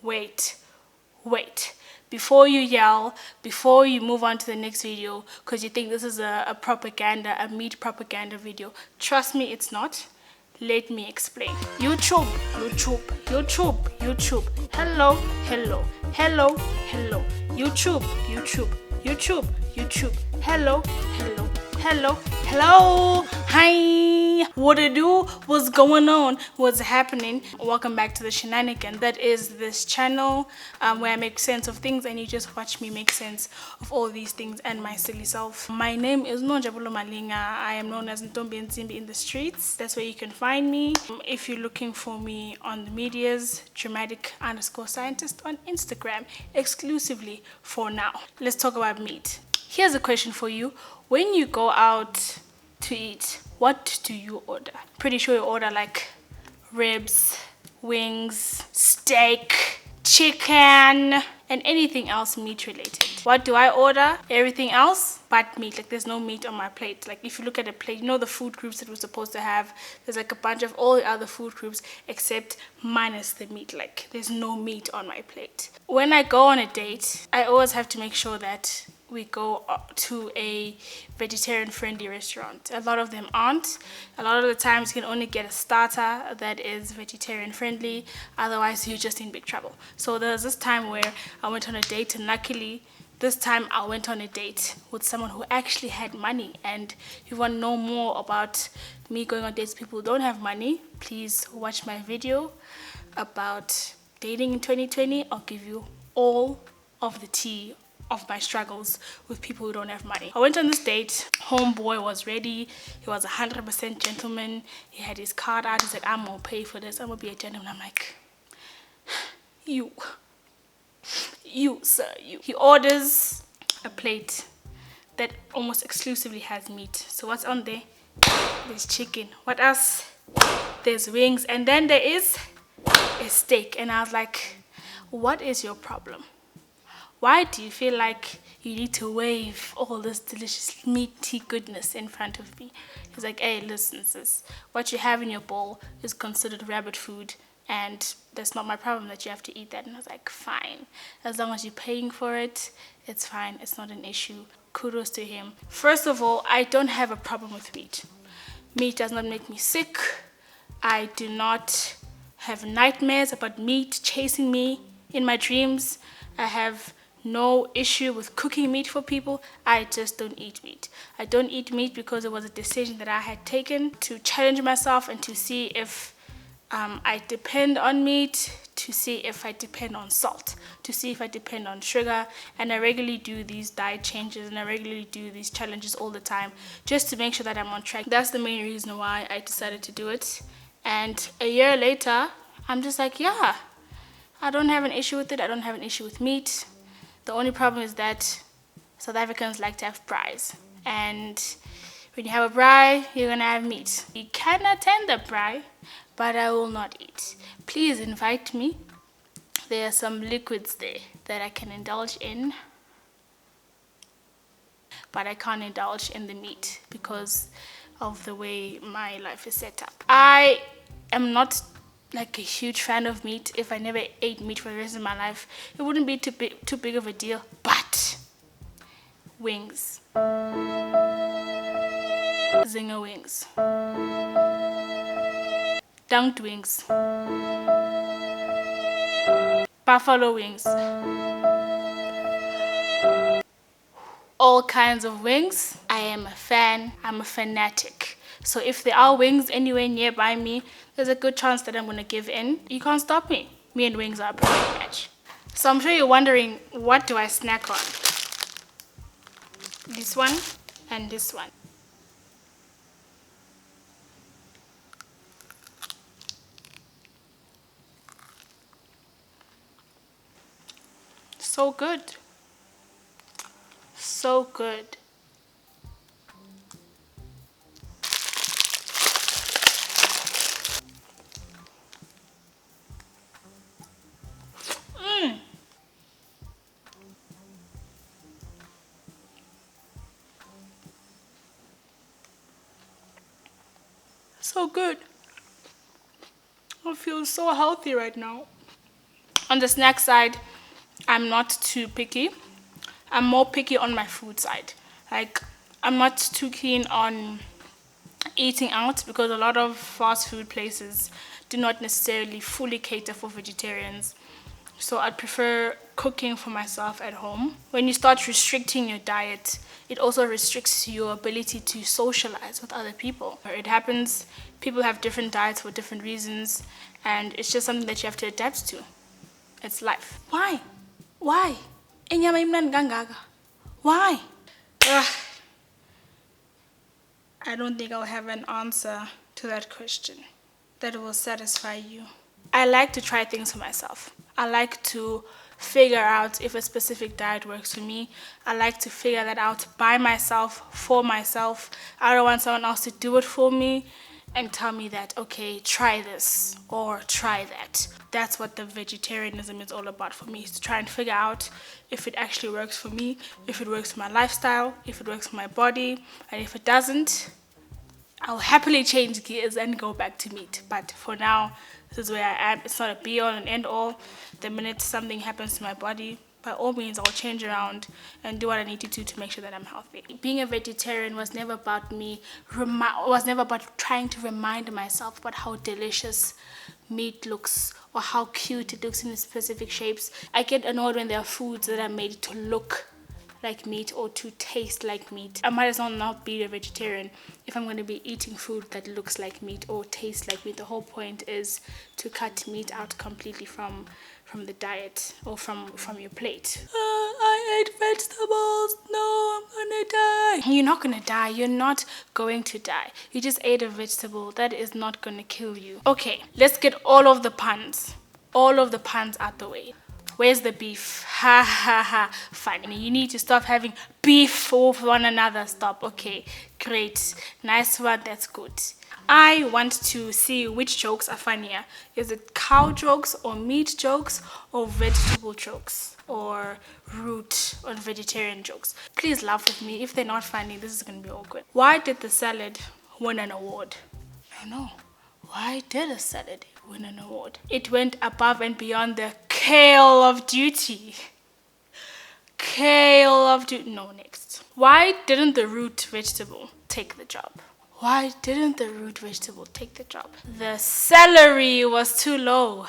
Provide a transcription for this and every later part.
wait. Before you yell, before you move on to the next video because you think this is a meat propaganda video, trust me, it's not. Let me explain. YouTube. Hello. YouTube. Hello. Hi. What it do? What's going on? What's happening? Welcome back to the shenanigan. That is this channel where I make sense of things and you just watch me make sense of all these things and my silly self. My name is Ntombi-Yensimbi Malinga. I am known as Ntombi-Yensimbi in the streets. That's where you can find me. If you're looking for me on the medias, dramatic_scientist on Instagram, exclusively for now. Let's talk about meat. Here's a question for you. When you go out to eat, what do you order? Pretty sure you order like ribs, wings, steak, chicken, and anything else meat related. What do I order? Everything else but meat. Like there's no meat on my plate. Like if you look at a plate, you know the food groups that we're supposed to have, there's like a bunch of all the other food groups except minus the meat. Like there's no meat on my plate. When I go on a date, I always have to make sure that we go to a vegetarian friendly restaurant. A lot of them aren't. A lot of the times you can only get a starter that is vegetarian friendly, otherwise you're just in big trouble. So there was this time where I went on a date, and luckily this time I went on a date with someone who actually had money. And if you want to know more about me going on dates with people who don't have money, please watch my video about dating in 2020. I'll give you all of the tea of my struggles with people who don't have money. I went on this date. Homeboy was ready. He was 100% gentleman. He had his card out. He's like, I'm gonna pay for this. I'm gonna be a gentleman. I'm like, you sir, you. He orders a plate that almost exclusively has meat. So what's on there? There's chicken. What else? There's wings. And then there is a steak. And I was like, what is your problem? Why do you feel like you need to wave all this delicious meaty goodness in front of me? He's like, hey, listen, sis, what you have in your bowl is considered rabbit food, and that's not my problem that you have to eat that. And I was like, fine. As long as you're paying for it, it's fine. It's not an issue. Kudos to him. First of all, I don't have a problem with meat. Meat does not make me sick. I do not have nightmares about meat chasing me in my dreams. I have no issue with cooking meat for people. I just don't eat meat. I don't eat meat because it was a decision that I had taken to challenge myself and to see if I depend on meat, to see if I depend on salt, to see if I depend on sugar. And I regularly do these diet changes and I regularly do these challenges all the time just to make sure that I'm on track. That's the main reason why I decided to do it. And a year later, I'm just like, yeah, I don't have an issue with it. I don't have an issue with meat. The only problem is that South Africans like to have braais. And when you have a braai, you're going to have meat. You can attend the braai, but I will not eat. Please invite me. There are some liquids there that I can indulge in, but I can't indulge in the meat because of the way my life is set up. I am not like a huge fan of meat. If I never ate meat for the rest of my life, it wouldn't be too big of a deal. But wings, zinger wings, dunked wings, buffalo wings, all kinds of wings. I am a fan. I'm a fanatic. So if there are wings anywhere nearby me, there's a good chance that I'm going to give in. You can't stop me. Me and wings are a perfect match. So I'm sure you're wondering, what do I snack on? This one and this one. So good. So good. So good. I feel so healthy right now. On the snack side, I'm not too picky. I'm more picky on my food side. Like, I'm not too keen on eating out because a lot of fast food places do not necessarily fully cater for vegetarians. So I'd prefer cooking for myself at home. When you start restricting your diet, it also restricts your ability to socialize with other people. It happens, people have different diets for different reasons, and it's just something that you have to adapt to. It's life. Why? Why? Inyama imnandi kangaka? Why? Ugh. I don't think I'll have an answer to that question that will satisfy you. I like to try things for myself. I like to figure out if a specific diet works for me. I like to figure that out by myself, for myself. I don't want someone else to do it for me and tell me that, okay, try this or try that. That's what the vegetarianism is all about for me, is to try and figure out if it actually works for me, if it works for my lifestyle, if it works for my body, and if it doesn't, I'll happily change gears and go back to meat. But for now, this is where I am. It's not a be all and end all. The minute something happens to my body, by all means, I'll change around and do what I need to do to make sure that I'm healthy. Being a vegetarian was never about trying to remind myself about how delicious meat looks or how cute it looks in specific shapes. I get annoyed when there are foods that are made to look like meat or to taste like meat. I might as well not be a vegetarian if I'm going to be eating food that looks like meat or tastes like meat. The whole point is to cut meat out completely from the diet or from your plate. I ate vegetables. No, I'm gonna die. You're not gonna die. You're not going to die. You just ate a vegetable. That is not gonna kill you. Okay, let's get all of the puns out the way. Where's the beef? Ha ha ha. Fine. You need to stop having beef with one another. Stop. Okay, great. Nice one. That's good. I want to see which jokes are funnier. Is it cow jokes or meat jokes or vegetable jokes or root or vegetarian jokes? Please laugh with me. If they're not funny, this is going to be awkward. Why did the salad win an award? I don't know. Why did a salad win an award? It went above and beyond the Call of Duty. No, next. Why didn't the root vegetable take the job? Why didn't the root vegetable take the job? The celery was too low.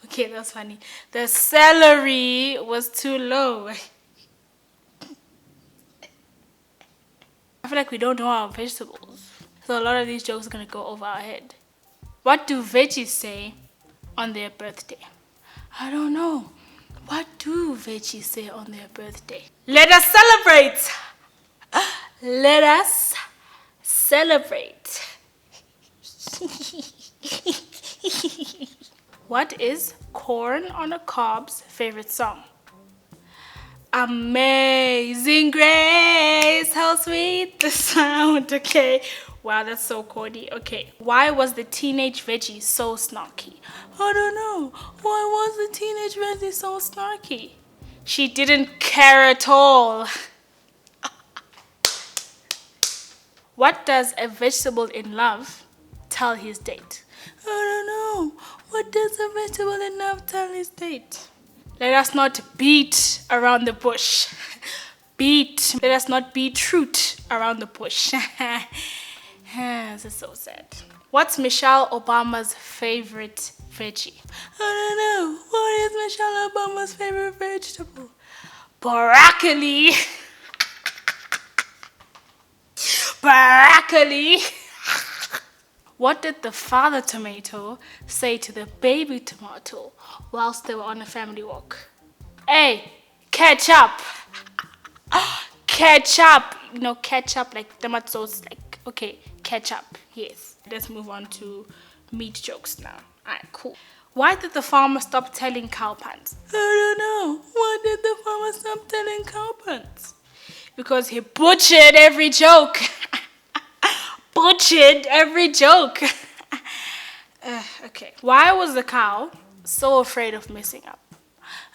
Okay, that's funny. The celery was too low. I feel like we don't know our vegetables. So a lot of these jokes are going to go over our head. What do veggies say on their birthday? I don't know. What do veggies say on their birthday? Let us celebrate! Let us celebrate. What is Corn on a Cob's favorite song? Amazing Grace, how sweet the sound. Okay, wow, that's so corny. Okay, why was the teenage veggie so snarky? I don't know. Why was the teenage veggie so snarky? She didn't care at all. What does a vegetable in love tell his date? I don't know. What does a vegetable in love tell his date? Let us not beat around the bush. Let us not beat root around the bush. This is so sad. What's Michelle Obama's favorite veggie? I don't know. What is Michelle Obama's favorite vegetable? Broccoli. Broccoli. What did the father tomato say to the baby tomato whilst they were on a family walk? Hey, catch up. Catch up. You know, catch up like tomato sauce. Like, okay, catch up. Yes. Let's move on to meat jokes now. Alright, cool. Why did the farmer stop telling cow puns? I don't know. Why did the farmer stop telling cow puns? Because he butchered every joke. Butchered every joke. Okay. Why was the cow so afraid of messing up?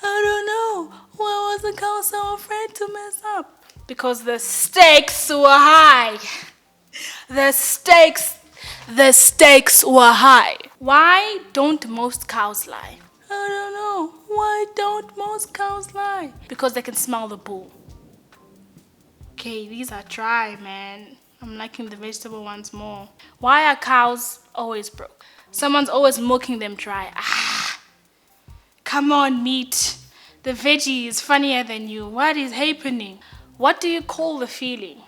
I don't know. Why was the cow so afraid to mess up? Because the stakes were high. The stakes were high. Why don't most cows lie? I don't know. Why don't most cows lie? Because they can smell the bull. Okay, these are dry, man. I'm liking the vegetable ones more. Why are cows always broke? Someone's always milking them dry. Ah, come on, meat. The veggie is funnier than you. What is happening? What do you call the feeling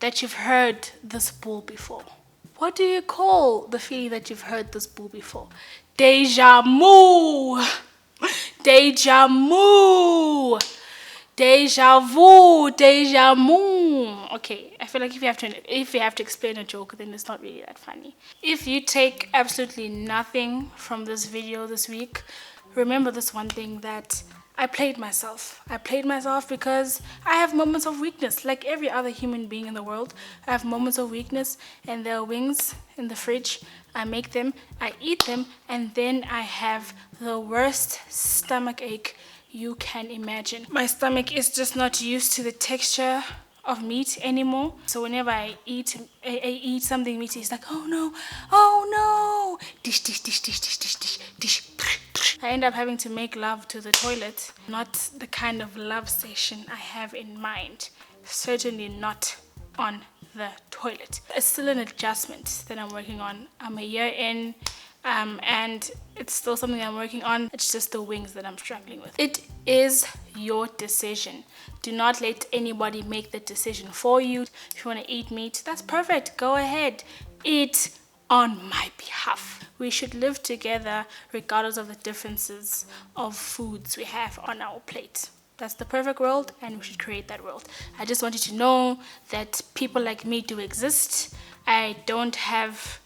that you've heard this bull before? What do you call the feeling that you've heard this bull before? Deja vu. Deja vu. Deja vu, deja vu. Okay, I feel like if you have to explain a joke, then it's not really that funny. If you take absolutely nothing from this video this week, remember this one thing, that I played myself. I played myself because I have moments of weakness. Like every other human being in the world, I have moments of weakness, and there are wings in the fridge. I make them, I eat them, and then I have the worst stomach ache you can imagine. My stomach is just not used to the texture of meat anymore. So whenever I eat something meaty, it's like, oh no, dish, I end up having to make love to the toilet. Not the kind of love session I have in mind. Certainly not on the toilet. It's still an adjustment that I'm working on. I'm a year in, and it's still something I'm working on. It's just the wings that I'm struggling with. It is your decision. Do not let anybody make the decision for you. If you want to eat meat, that's perfect. Go ahead. Eat on my behalf. We should live together regardless of the differences of foods we have on our plate. That's the perfect world, and we should create that world. I just want you to know that people like me do exist. I don't have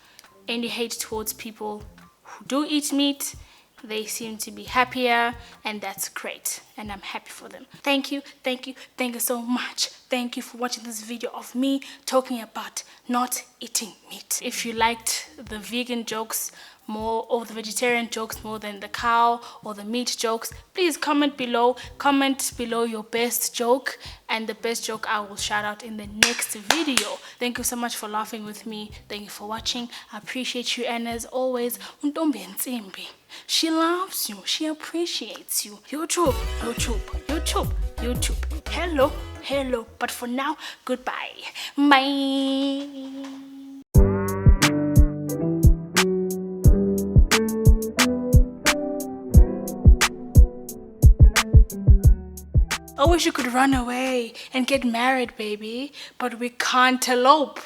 any hate towards people who do eat meat. They seem to be happier, and that's great, and I'm happy for them. Thank you so much. Thank you for watching this video of me talking about not eating meat. If you liked the vegan jokes more, or the vegetarian jokes more than the cow or the meat jokes, please comment below. Comment below your best joke, and the best joke I will shout out in the next video. Thank you so much for laughing with me. Thank you for watching. I appreciate you, and as always, Ntombi-Yensimbi. She loves you. She appreciates you. YouTube. Hello. But for now, goodbye. Bye. I wish you could run away and get married, baby. But we can't elope.